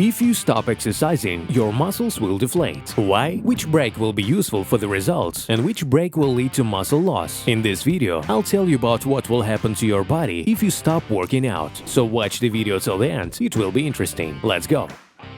If you stop exercising, your muscles will deflate. Why? Which break will be useful for the results and which break will lead to muscle loss? In this video, I'll tell you about what will happen to your body if you stop working out. So watch the video till the end, it will be interesting. Let's go!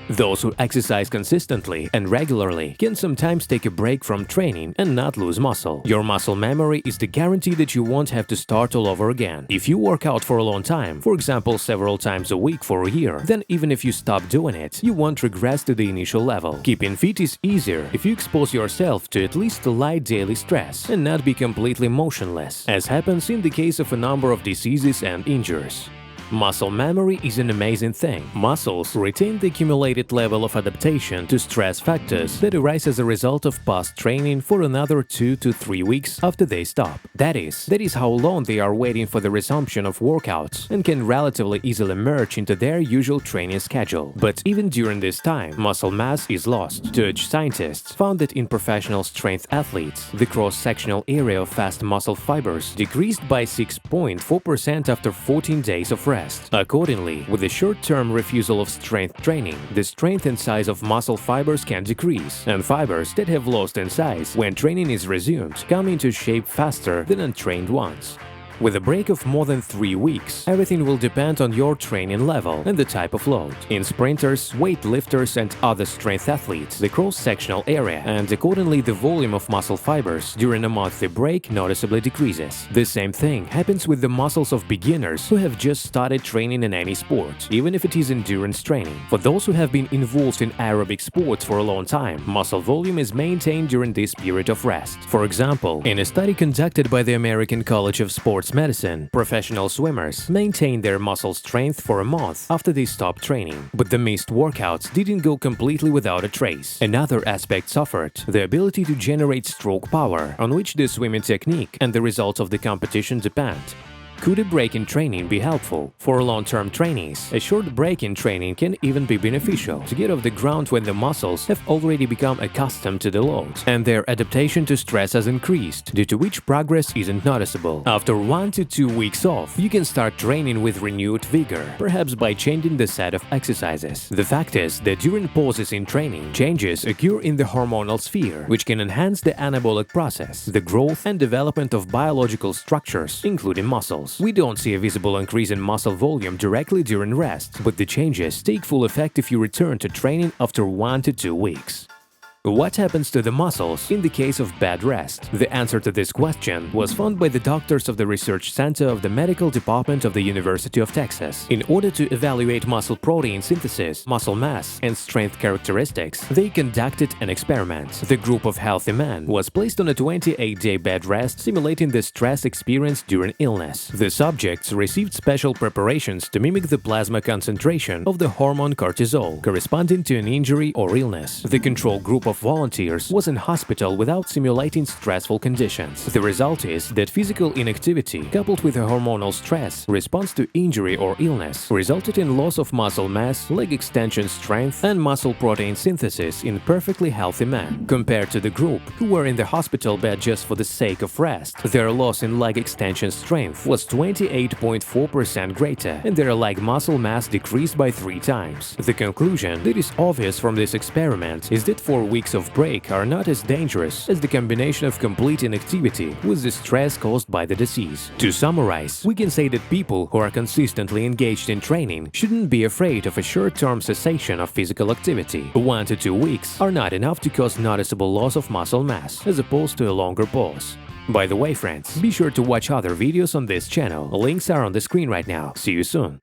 Those who exercise consistently and regularly can sometimes take a break from training and not lose muscle. Your muscle memory is the guarantee that you won't have to start all over again. If you work out for a long time, for example several times a week for a year, then even if you stop doing it, you won't regress to the initial level. Keeping fit is easier if you expose yourself to at least a light daily stress and not be completely motionless, as happens in the case of a number of diseases and injuries. Muscle memory is an amazing thing. Muscles retain the accumulated level of adaptation to stress factors that arise as a result of past training for another 2 to 3 weeks after they stop. That is how long they are waiting for the resumption of workouts and can relatively easily merge into their usual training schedule. But even during this time, muscle mass is lost. Dutch scientists found that in professional strength athletes, the cross-sectional area of fast muscle fibers decreased by 6.4% after 14 days of rest. Accordingly, with the short-term refusal of strength training, the strength and size of muscle fibers can decrease, and fibers that have lost in size when training is resumed come into shape faster than untrained ones. With a break of more than 3 weeks, everything will depend on your training level and the type of load. In sprinters, weightlifters and other strength athletes, the cross-sectional area and accordingly the volume of muscle fibers during a monthly break noticeably decreases. The same thing happens with the muscles of beginners who have just started training in any sport, even if it is endurance training. For those who have been involved in aerobic sports for a long time, muscle volume is maintained during this period of rest. For example, in a study conducted by the American College of Sports Medicine, professional swimmers maintained their muscle strength for a month after they stopped training, but the missed workouts didn't go completely without a trace. Another aspect suffered: the ability to generate stroke power, on which the swimming technique and the results of the competition depend. Could a break in training be helpful? For long-term trainees, a short break in training can even be beneficial to get off the ground when the muscles have already become accustomed to the load and their adaptation to stress has increased, due to which progress isn't noticeable. After 1 to 2 weeks off, you can start training with renewed vigor, perhaps by changing the set of exercises. The fact is that during pauses in training, changes occur in the hormonal sphere, which can enhance the anabolic process, the growth and development of biological structures, including muscles. We don't see a visible increase in muscle volume directly during rest, but the changes take full effect if you return to training after 1 to 2 weeks. What happens to the muscles in the case of bad rest? The answer to this question was found by the doctors of the Research Center of the Medical Department of the University of Texas. In order to evaluate muscle protein synthesis, muscle mass, and strength characteristics, they conducted an experiment. The group of healthy men was placed on a 28-day bed rest simulating the stress experienced during illness. The subjects received special preparations to mimic the plasma concentration of the hormone cortisol, corresponding to an injury or illness. The control group of volunteers was in hospital without simulating stressful conditions. The result is that physical inactivity coupled with a hormonal stress response to injury or illness resulted in loss of muscle mass, leg extension strength, and muscle protein synthesis in perfectly healthy men. Compared to the group who were in the hospital bed just for the sake of rest, their loss in leg extension strength was 28.4% greater and their leg muscle mass decreased by 3 times. The conclusion that is obvious from this experiment is that for weeks of break are not as dangerous as the combination of complete inactivity with the stress caused by the disease. To summarize, we can say that people who are consistently engaged in training shouldn't be afraid of a short-term cessation of physical activity. 1 to 2 weeks are not enough to cause noticeable loss of muscle mass, as opposed to a longer pause. By the way, friends, be sure to watch other videos on this channel. Links are on the screen right now. See you soon!